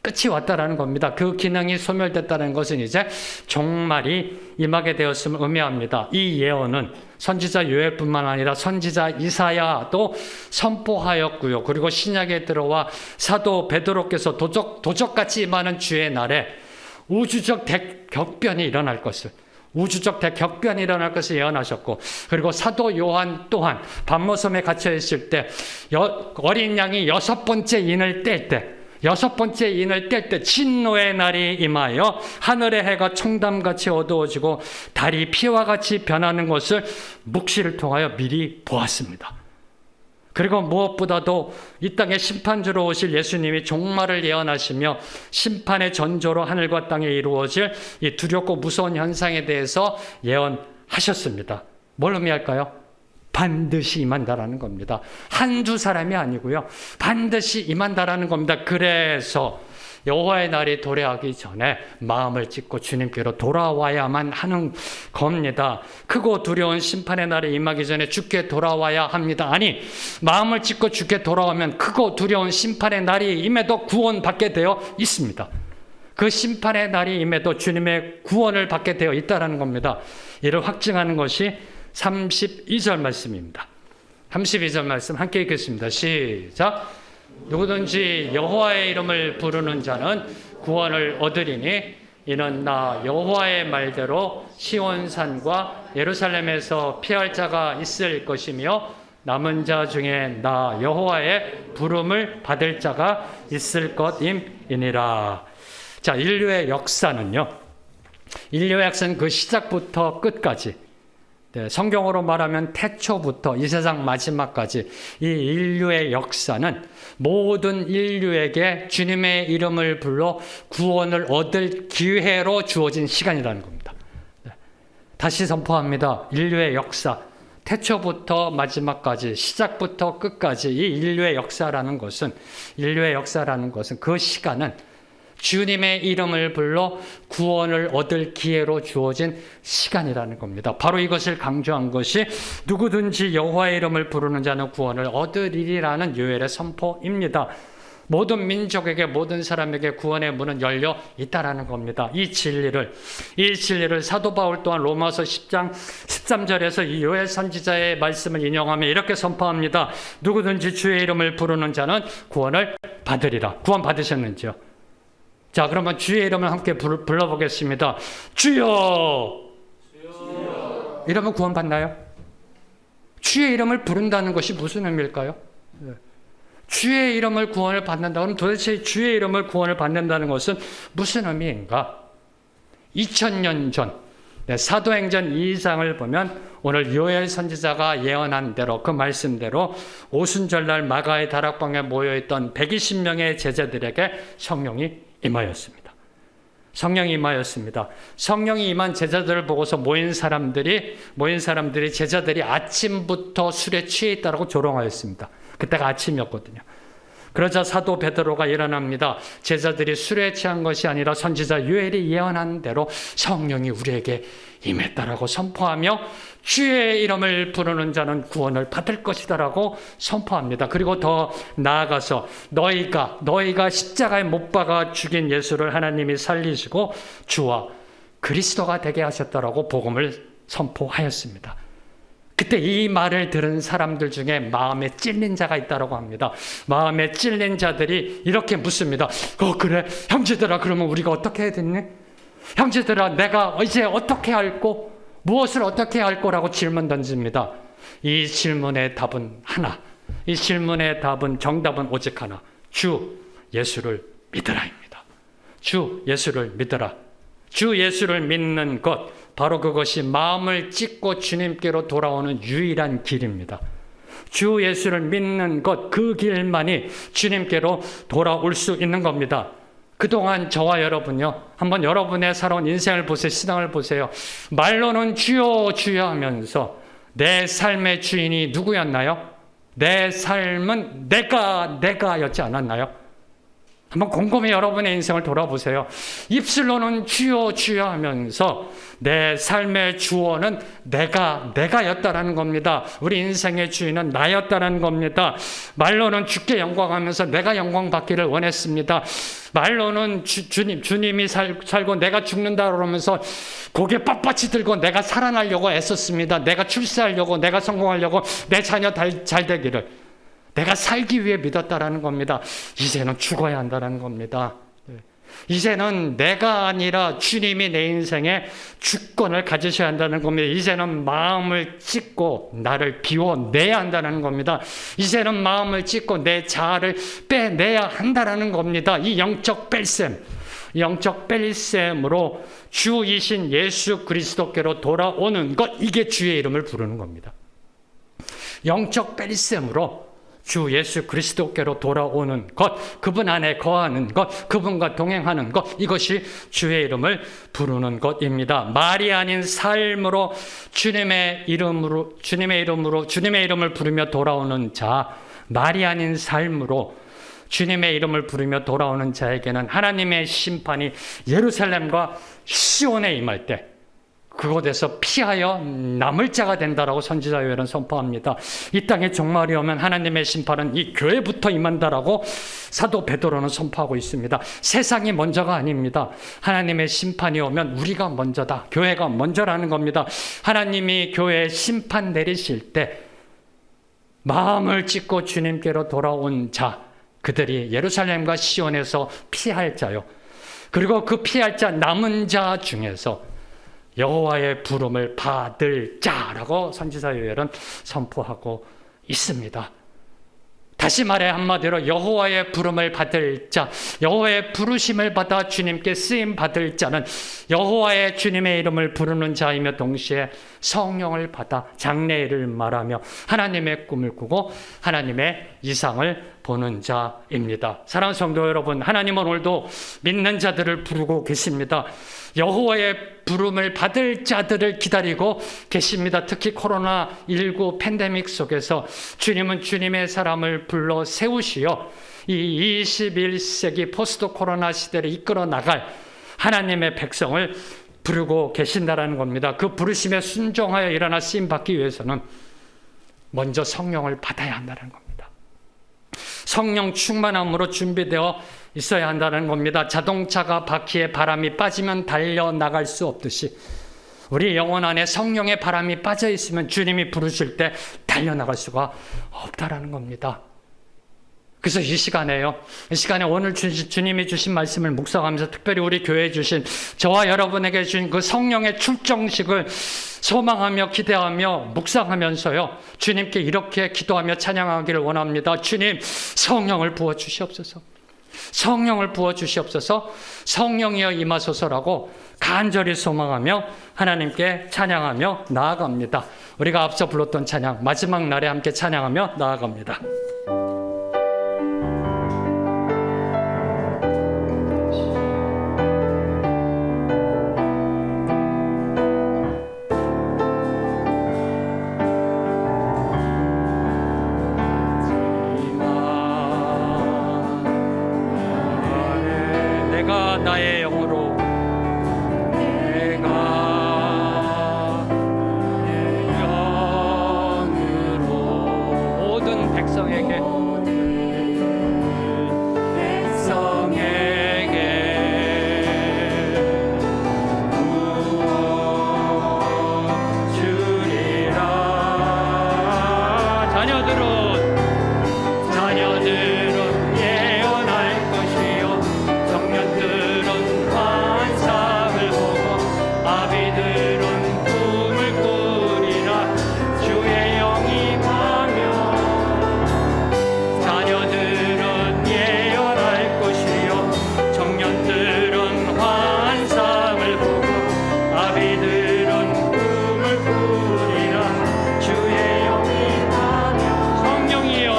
끝이 왔다라는 겁니다. 그 기능이 소멸됐다는 것은 이제 종말이 임하게 되었음을 의미합니다. 이 예언은 선지자 요엘뿐만 아니라 선지자 이사야도 선포하였고요. 그리고 신약에 들어와 사도 베드로께서 도적같이 임하는 주의 날에 우주적 대격변이 일어날 것을, 우주적 대격변이 일어날 것을 예언하셨고, 그리고 사도 요한 또한 밤모섬에 갇혀 있을 때 어린 양이 여섯 번째 인을 뗄 때 진노의 날이 임하여 하늘의 해가 총담같이 어두워지고 달이 피와 같이 변하는 것을 묵시를 통하여 미리 보았습니다. 그리고 무엇보다도 이 땅에 심판주로 오실 예수님이 종말을 예언하시며 심판의 전조로 하늘과 땅에 이루어질 이 두렵고 무서운 현상에 대해서 예언하셨습니다. 뭘 의미할까요? 반드시 임한다라는 겁니다. 한두 사람이 아니고요, 반드시 임한다라는 겁니다. 그래서 여호와의 날이 도래하기 전에 마음을 찢고 주님께로 돌아와야만 하는 겁니다. 크고 두려운 심판의 날이 임하기 전에 주께 돌아와야 합니다. 아니, 마음을 찢고 주께 돌아오면 크고 두려운 심판의 날이 임해도 구원받게 되어 있습니다. 그 심판의 날이 임해도 주님의 구원을 받게 되어 있다는 겁니다. 이를 확증하는 것이 32절 말씀입니다. 32절 말씀 함께 읽겠습니다. 시작. 누구든지 여호와의 이름을 부르는 자는 구원을 얻으리니 이는 나 여호와의 말대로 시온산과 예루살렘에서 피할 자가 있을 것이며 남은 자 중에 나 여호와의 부름을 받을 자가 있을 것임이니라. 자, 인류의 역사는요, 인류의 역사는 그 시작부터 끝까지, 성경으로 말하면 태초부터 이 세상 마지막까지 이 인류의 역사는 모든 인류에게 주님의 이름을 불러 구원을 얻을 기회로 주어진 시간이라는 겁니다. 다시 선포합니다. 인류의 역사, 태초부터 마지막까지, 시작부터 끝까지 이 인류의 역사라는 것은 그 시간은 주님의 이름을 불러 구원을 얻을 기회로 주어진 시간이라는 겁니다. 바로 이것을 강조한 것이 누구든지 여호와의 이름을 부르는 자는 구원을 얻으리라는 요엘의 선포입니다. 모든 민족에게, 모든 사람에게 구원의 문은 열려 있다라는 겁니다. 이 진리를 사도 바울 또한 로마서 10장 13절에서 이 요엘 선지자의 말씀을 인용하며 이렇게 선포합니다. 누구든지 주의 이름을 부르는 자는 구원을 받으리라. 구원 받으셨는지요? 자, 그러면 주의 이름을 함께 불러보겠습니다. 주여! 이러면 구원 받나요? 주의 이름을 부른다는 것이 무슨 의미일까요? 주의 이름을 구원을 받는다. 그럼 도대체 주의 이름을 구원을 받는다는 것은 무슨 의미인가? 2000년 전 사도행전 2장을 보면 오늘 요엘 선지자가 예언한 대로, 그 말씀대로 오순절날 마가의 다락방에 모여있던 120명의 제자들에게 성령이 임하였습니다. 성령이 임하였습니다. 성령이 임한 제자들을 보고서 모인 사람들이 제자들이 아침부터 술에 취해 있다라고 조롱하였습니다. 그때가 아침이었거든요. 그러자 사도 베드로가 일어납니다. 제자들이 술에 취한 것이 아니라 선지자 요엘이 예언한 대로 성령이 우리에게 임했다라고 선포하며 주의 이름을 부르는 자는 구원을 받을 것이다라고 선포합니다. 그리고 더 나아가서 너희가 십자가에 못 박아 죽인 예수를 하나님이 살리시고 주와 그리스도가 되게 하셨다라고 복음을 선포하였습니다. 그때 이 말을 들은 사람들 중에 마음에 찔린 자가 있다고 합니다. 마음에 찔린 자들이 이렇게 묻습니다. 그래 형제들아, 그러면 우리가 어떻게 해야 되니? 형제들아, 내가 이제 어떻게 할꼬? 무엇을 어떻게 할꼬라고 질문 던집니다. 이 질문의 답은 하나. 이 질문의 답은, 정답은 오직 하나. 주 예수를 믿으라입니다. 주 예수를 믿으라. 주 예수를 믿는 것, 바로 그것이 마음을 찢고 주님께로 돌아오는 유일한 길입니다. 주 예수를 믿는 것, 그 길만이 주님께로 돌아올 수 있는 겁니다. 그동안 저와 여러분요, 한번 여러분의 살아온 인생을 보세요. 신앙을 보세요. 말로는 주여 주여 하면서 내 삶의 주인이 누구였나요? 내 삶은 내가였지 않았나요? 한번 곰곰이 여러분의 인생을 돌아보세요. 입술로는 주여 주여 하면서 내 삶의 주어는 내가였다라는 겁니다. 우리 인생의 주인은 나였다라는 겁니다. 말로는 주께 영광하면서 내가 영광 받기를 원했습니다. 말로는 주님이 살고 내가 죽는다 그러면서 고개 빳빳이 들고 내가 살아나려고 애썼습니다. 내가 출세하려고, 내가 성공하려고, 내 자녀 잘 되기를. 내가 살기 위해 믿었다라는 겁니다. 이제는 죽어야 한다는 겁니다. 이제는 내가 아니라 주님이 내 인생에 주권을 가지셔야 한다는 겁니다. 이제는 마음을 찢고 나를 비워내야 한다는 겁니다. 이제는 마음을 찢고 내 자아를 빼내야 한다는 겁니다. 이 영적 뺄셈으로 주이신 예수 그리스도께로 돌아오는 것, 이게 주의 이름을 부르는 겁니다. 영적 뺄셈으로 주 예수 그리스도께로 돌아오는 것, 그분 안에 거하는 것, 그분과 동행하는 것, 이것이 주의 이름을 부르는 것입니다. 말이 아닌 삶으로 주님의 이름을 부르며 돌아오는 자, 말이 아닌 삶으로 주님의 이름을 부르며 돌아오는 자에게는 하나님의 심판이 예루살렘과 시온에 임할 때 그곳에서 피하여 남을 자가 된다라고 선지자 요엘은 선포합니다. 이 땅에 종말이 오면 하나님의 심판은 이 교회부터 임한다라고 사도 베드로는 선포하고 있습니다. 세상이 먼저가 아닙니다. 하나님의 심판이 오면 우리가 먼저다. 교회가 먼저라는 겁니다. 하나님이 교회에 심판 내리실 때 마음을 찢고 주님께로 돌아온 자, 그들이 예루살렘과 시온에서 피할 자요. 그리고 그 피할 자, 남은 자 중에서 여호와의 부름을 받을 자라고 선지자 요엘은 선포하고 있습니다. 다시 말해 한마디로 여호와의 부름을 받을 자, 여호와의 부르심을 받아 주님께 쓰임 받을 자는 여호와의 주님의 이름을 부르는 자이며 동시에 성령을 받아 장래일을 말하며 하나님의 꿈을 꾸고 하나님의 이상을 보는 자입니다. 사랑하는 성도 여러분, 하나님은 오늘도 믿는 자들을 부르고 계십니다. 여호와의 부름을 받을 자들을 기다리고 계십니다. 특히 코로나19 팬데믹 속에서 주님은 주님의 사람을 불러 세우시어 이 21세기 포스트 코로나 시대를 이끌어 나갈 하나님의 백성을 부르고 계신다라는 겁니다. 그 부르심에 순종하여 일어나 쓰임 받기 위해서는 먼저 성령을 받아야 한다는 겁니다. 성령 충만함으로 준비되어 있어야 한다는 겁니다. 자동차가 바퀴에 바람이 빠지면 달려나갈 수 없듯이 우리 영혼 안에 성령의 바람이 빠져 있으면 주님이 부르실 때 달려나갈 수가 없다라는 겁니다. 그래서 이 시간에 오늘 주님이 주신 말씀을 묵상하면서 특별히 우리 교회에 주신 저와 여러분에게 주신 그 성령의 출정식을 소망하며 기대하며 묵상하면서요, 주님께 이렇게 기도하며 찬양하기를 원합니다. 주님, 성령을 부어주시옵소서. 성령을 부어주시옵소서. 성령이여 임하소서라고 간절히 소망하며 하나님께 찬양하며 나아갑니다. 우리가 앞서 불렀던 찬양, 마지막 날에 함께 찬양하며 나아갑니다. 백성에게 자녀들은 예언할 것이요 청년들은 환상을 보고 아비들은 꿈을 꾸리라. 주의 영이 임하며 자녀들은 예언할 것이요 청년들은 환상을 보고 아비들은 꿈을 꾸리라. 주의 영이 임하며 성령이여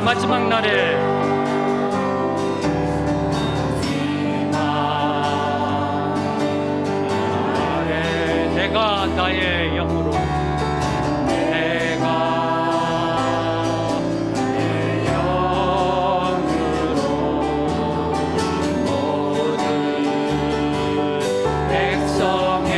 마지막 날에 내가 나의 영으로 모든 백성에게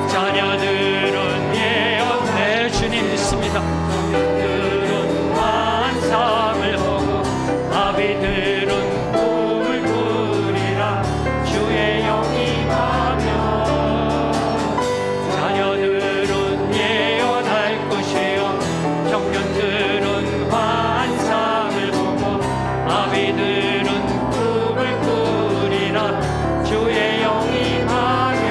자녀들은 예언해 주님 믿습니다. 청년들은 환상을 보고 아비들은 꿈을 꾸리라. 주의 영이 임하며 자녀들은 예언할 것이요 청년들은 환상을 보고 아비들은 꿈을 꾸리라. 주의 영이 임하며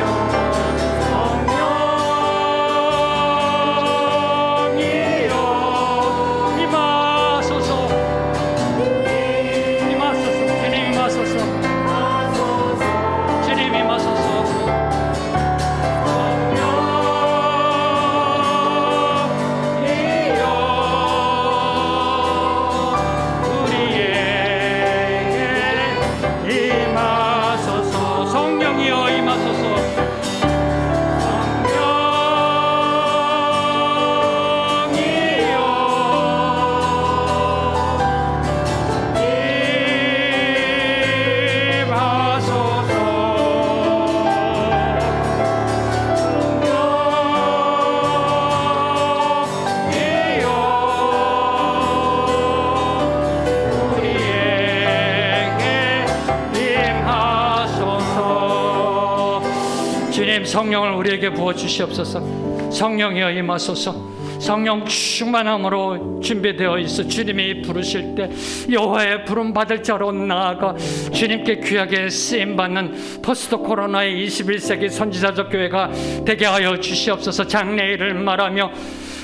주님 성령을 우리에게 부어 주시옵소서. 성령이여 임하소서. 성령 충만함으로 준비되어 있어 주님이 부르실 때 여호와의 부름 받을 자로 나아가 주님께 귀하게 쓰임받는 포스트 코로나의 21세기 선지자적 교회가 되게 하여 주시옵소서. 장래일을 말하며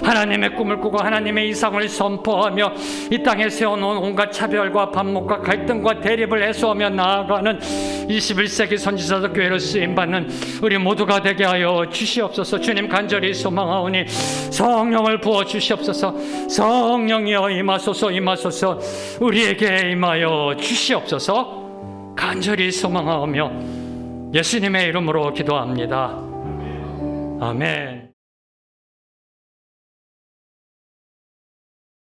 하나님의 꿈을 꾸고 하나님의 이상을 선포하며 이 땅에 세워놓은 온갖 차별과 반목과 갈등과 대립을 해소하며 나아가는 21세기 선지자적 교회로 쓰임받는 우리 모두가 되게 하여 주시옵소서. 주님 간절히 소망하오니 성령을 부어 주시옵소서. 성령이여 임하소서. 임하소서. 우리에게 임하여 주시옵소서. 간절히 소망하오며 예수님의 이름으로 기도합니다. 아멘.